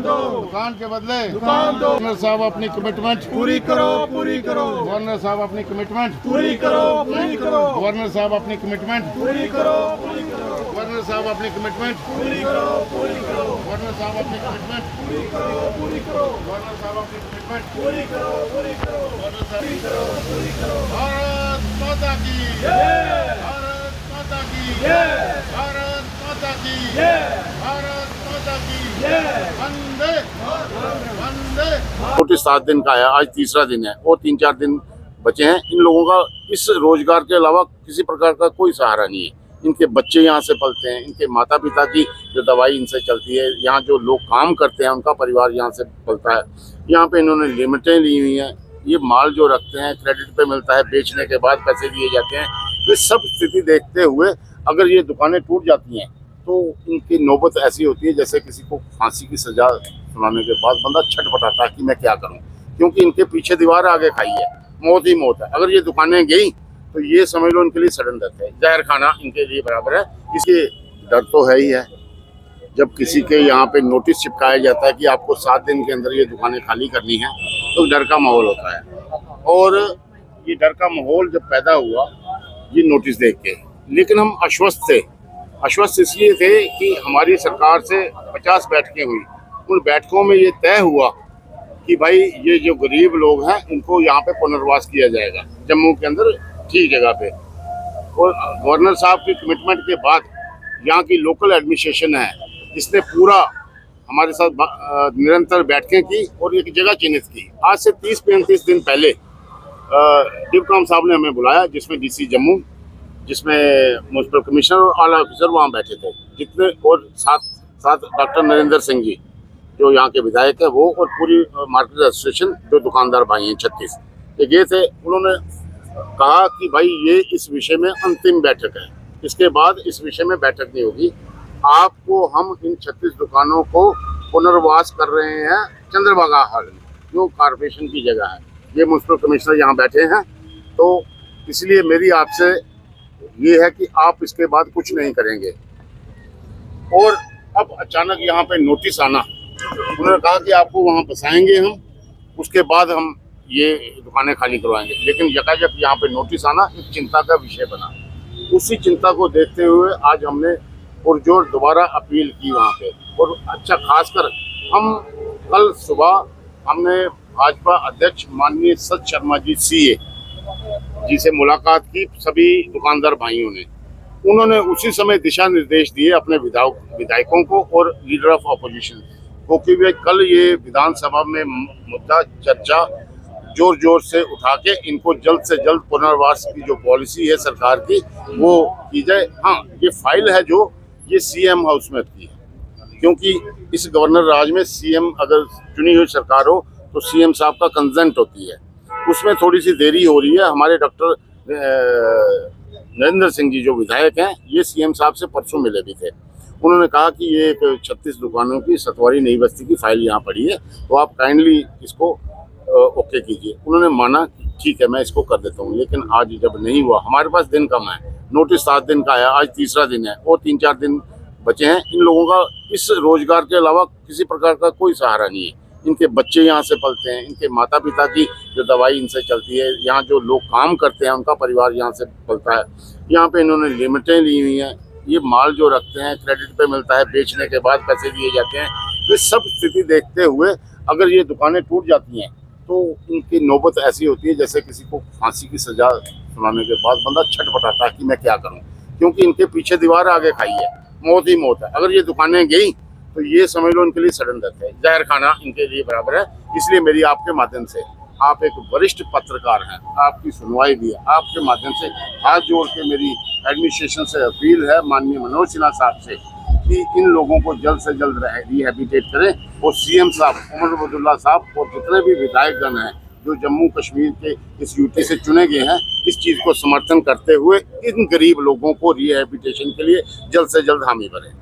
दुकान के बदले दुकान दो। गवर्नर साहब अपनी कमिटमेंट पूरी करो, पूरी करो, गवर्नर साहब अपनी कमिटमेंट पूरी करो, पूरी करो, गवर्नर साहब अपनी कमिटमेंट पूरी करो, पूरी करो, गवर्नर साहब अपनी कमिटमेंट पूरी करो, पूरी करो, गवर्नर साहब अपनी कमिटमेंट पूरी करो, पूरी करो, गवर्नर साहब अपनी कमिटमेंट पूरी करो, पूरी करो, गवर्नर साहब पूरी करो, पूरी करो। भारत माता की जय, भारत माता की जय, भारत माता की जय, भारत माता की जय। वंदे वंदे। नोटिस 7 दिन का आया, आज तीसरा दिन है और 3-4 दिन बचे हैं। इन लोगों का इस रोजगार के अलावा किसी प्रकार का कोई सहारा नहीं है। इनके बच्चे यहाँ से पलते हैं, इनके माता पिता की जो दवाई इनसे चलती है, यहाँ जो लोग काम करते हैं उनका परिवार यहाँ से पलता है। यहाँ पे इन्होंने लिमिटें ली हुई हैं। ये माल जो रखते हैं क्रेडिट पे मिलता है, बेचने के बाद पैसे दिए जाते हैं। ये सब स्थिति देखते हुए अगर ये दुकानें टूट जाती हैं तो इनकी नौबत ऐसी होती है जैसे किसी को फांसी की सजा सुनाने के बाद बंदा छटपटाता है कि मैं क्या करूं, क्योंकि इनके पीछे दीवार आगे खाई है, मौत ही मौत है। अगर ये दुकानें गई तो ये समझ लो इनके लिए सडन डेथ है, जहर खाना इनके लिए बराबर है। इसके डर तो है ही है। जब किसी के यहाँ पे नोटिस चिपकाया जाता है कि आपको 7 दिन के अंदर ये दुकानें खाली करनी है तो डर का माहौल होता है। और ये डर का माहौल जब पैदा हुआ ये नोटिस देख के, लेकिन हम आश्वस्त थे। आश्वस्त इसलिए थे कि हमारी सरकार से 50 बैठकें हुई। उन बैठकों में ये तय हुआ कि भाई ये जो गरीब लोग हैं इनको यहाँ पे पुनर्वास किया जाएगा जम्मू के अंदर ठीक जगह पे। और गवर्नर साहब की कमिटमेंट के बाद यहाँ की लोकल एडमिनिस्ट्रेशन है, इसने पूरा हमारे साथ निरंतर बैठकें की और एक जगह चिन्हित की। आज से 30-35 दिन पहले डिप्टी साहब ने हमें बुलाया, जिसमें डीसी जम्मू, जिसमें म्युनिसिपल कमिश्नर और आला ऑफिसर वहाँ बैठे थे जितने, और साथ डॉक्टर नरेंद्र सिंह जी जो यहाँ के विधायक है वो, और पूरी मार्केट एसोसिएशन जो दुकानदार भाई हैं 36 ये गए थे। उन्होंने कहा कि भाई ये इस विषय में अंतिम बैठक है, इसके बाद इस विषय में बैठक नहीं होगी। आपको हम इन 36 दुकानों को पुनर्वास कर रहे हैं चंद्रभागा हॉल में, जो कॉर्पोरेशन की जगह है। ये म्युनिसिपल कमिश्नर यहाँ बैठे हैं, तो इसलिए मेरी आपसे ये है कि आप इसके बाद कुछ नहीं करेंगे। और अब अचानक यहाँ पे नोटिस आना, उन्होंने कहा कि आपको वहाँ बसाएंगे हम, उसके बाद हम ये दुकानें खाली करवाएंगे। लेकिन यकायक यहाँ पे नोटिस आना एक चिंता का विषय बना। उसी चिंता को देखते हुए आज हमने पुरजोर दोबारा अपील की वहाँ पे। और अच्छा, खासकर हम कल सुबह हमने भाजपा अध्यक्ष माननीय सत शर्मा जी सीए जी से मुलाकात की, सभी दुकानदार भाइयों ने। उन्होंने उसी समय दिशा निर्देश दिए अपने विधायकों को और लीडर ऑफ ऑपोजिशन को कि वे कल ये विधानसभा में मुद्दा चर्चा जोर जोर से उठा के इनको जल्द से जल्द पुनर्वास की जो पॉलिसी है सरकार की वो की जाए। हाँ, ये फाइल है जो ये सीएम हाउस में की है, क्योंकि इस गवर्नर राज में सीएम अगर चुनी हुई सरकार हो तो सीएम साहब का कंसेंट होती है, उसमें थोड़ी सी देरी हो रही है। हमारे डॉक्टर नरेंद्र सिंह जी जो विधायक हैं ये सीएम साहब से परसों मिले भी थे। उन्होंने कहा कि ये 36 दुकानों की सतवारी नई बस्ती की फाइल यहाँ पड़ी है, तो आप काइंडली इसको ओके कीजिए। उन्होंने माना कि ठीक है मैं इसको कर देता हूँ, लेकिन आज जब नहीं हुआ, हमारे पास दिन कम है। नोटिस 7 दिन का आया, आज तीसरा दिन है और 3-4 दिन बचे हैं। इन लोगों का इस रोजगार के अलावा किसी प्रकार का कोई सहारा नहीं है। इनके बच्चे यहाँ से पलते हैं, इनके माता पिता की जो दवाई इनसे चलती है, यहाँ जो लोग काम करते हैं उनका परिवार यहाँ से पलता है। यहाँ पे इन्होंने लिमिटें ली हुई हैं। ये माल जो रखते हैं क्रेडिट पे मिलता है, बेचने के बाद पैसे दिए जाते हैं। ये सब स्थिति देखते हुए अगर ये दुकानें टूट जाती हैं तो इनकी नौबत ऐसी होती है जैसे किसी को फांसी की सजा सुनाने के बाद बंदा छटपटाता है कि मैं क्या करूं, क्योंकि इनके पीछे दीवार आगे खाई है, मौत ही मौत है। अगर ये दुकानें गई तो ये समझ लो इनके लिए सडन डेथ है, जहर खाना इनके लिए बराबर है। इसलिए मेरी आपके माध्यम से, आप एक वरिष्ठ पत्रकार हैं, आपकी सुनवाई भी है, आपके माध्यम से हाथ जोड़ के मेरी एडमिनिस्ट्रेशन से अपील है माननीय मनोज सिन्हा साहब से कि इन लोगों को जल्द से जल्द रिहेबिलिटेट करें। और सीएम साहब उमर अब्दुल्ला साहब और जितने भी विधायकगण हैं जो जम्मू कश्मीर के इस यूटी से चुने गए हैं, इस चीज़ को समर्थन करते हुए इन गरीब लोगों को रिहेबिलिटेशन के लिए जल्द से जल्द हामी भरें।